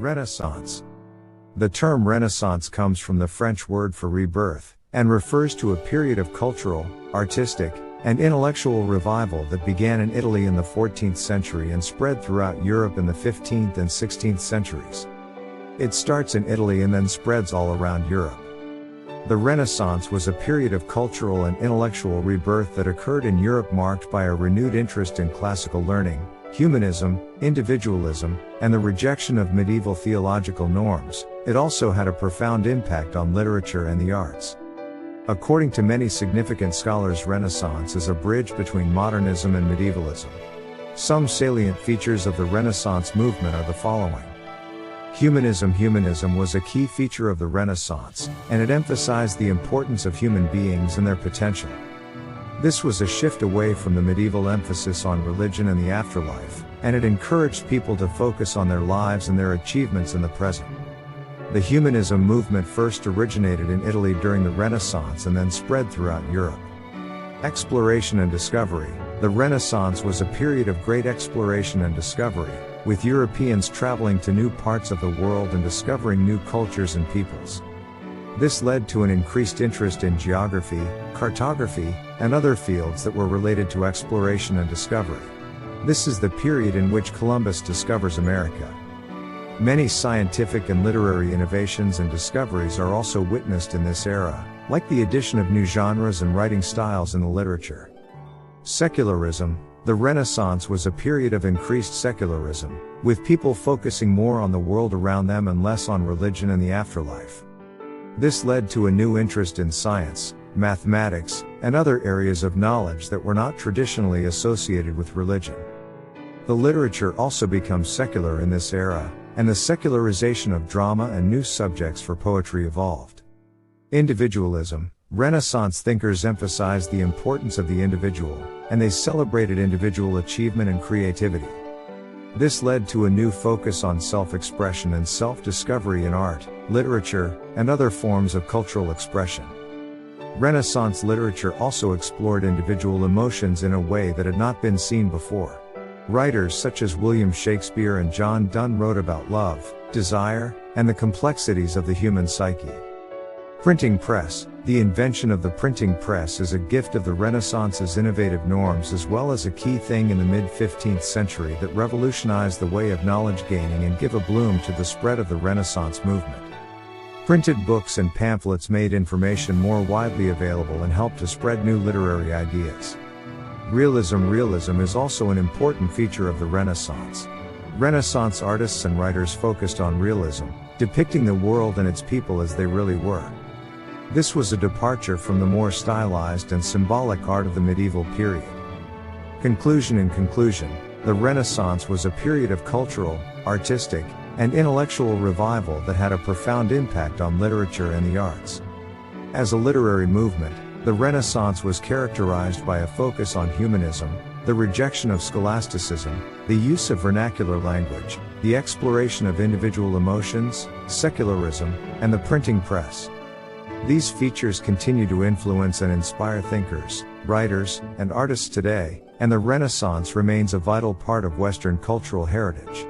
Renaissance. The term Renaissance comes from the French word for rebirth, and refers to a period of cultural, artistic, and intellectual revival that began in Italy in the 14th century and spread throughout Europe in the 15th and 16th centuries. It starts in Italy and then spreads all around Europe. The Renaissance was a period of cultural and intellectual rebirth that occurred in Europe, marked by a renewed interest in classical learning, humanism, individualism, and the rejection of medieval theological norms. It also had a profound impact on literature and the arts. According to many significant scholars, Renaissance is a bridge between modernism and medievalism. Some salient features of the Renaissance movement are the following. Humanism was a key feature of the Renaissance, and it emphasized the importance of human beings and their potential. This was a shift away from the medieval emphasis on religion and the afterlife, and it encouraged people to focus on their lives and their achievements in the present. The humanism movement first originated in Italy during the Renaissance and then spread throughout Europe. Exploration and discovery. The Renaissance was a period of great exploration and discovery, with Europeans traveling to new parts of the world and discovering new cultures and peoples. This led to an increased interest in geography, cartography, and other fields that were related to exploration and discovery. This is the period in which Columbus discovers America. Many scientific and literary innovations and discoveries are also witnessed in this era, like the addition of new genres and writing styles in the literature. Secularism. The Renaissance was a period of increased secularism, with people focusing more on the world around them and less on religion and the afterlife. This led to a new interest in science, mathematics, and other areas of knowledge that were not traditionally associated with religion. The literature also becomes secular in this era, and the secularization of drama and new subjects for poetry evolved. Individualism. Renaissance thinkers emphasized the importance of the individual, and they celebrated individual achievement and creativity. This led to a new focus on self-expression and self-discovery in art, literature, and other forms of cultural expression. Renaissance literature also explored individual emotions in a way that had not been seen before. Writers such as William Shakespeare and John Donne wrote about love, desire, and the complexities of the human psyche. Printing press. The invention of the printing press is a gift of the Renaissance's innovative norms, as well as a key thing in the mid-15th century that revolutionized the way of knowledge gaining and gave a bloom to the spread of the Renaissance movement. Printed books and pamphlets made information more widely available and helped to spread new literary ideas. Realism is also an important feature of the Renaissance. Renaissance artists and writers focused on realism, depicting the world and its people as they really were. This was a departure from the more stylized and symbolic art of the medieval period. Conclusion. In conclusion, the Renaissance was a period of cultural, artistic, and intellectual revival that had a profound impact on literature and the arts. As a literary movement, the Renaissance was characterized by a focus on humanism, the rejection of scholasticism, the use of vernacular language, the exploration of individual emotions, secularism, and the printing press. These features continue to influence and inspire thinkers, writers, and artists today, and the Renaissance remains a vital part of Western cultural heritage.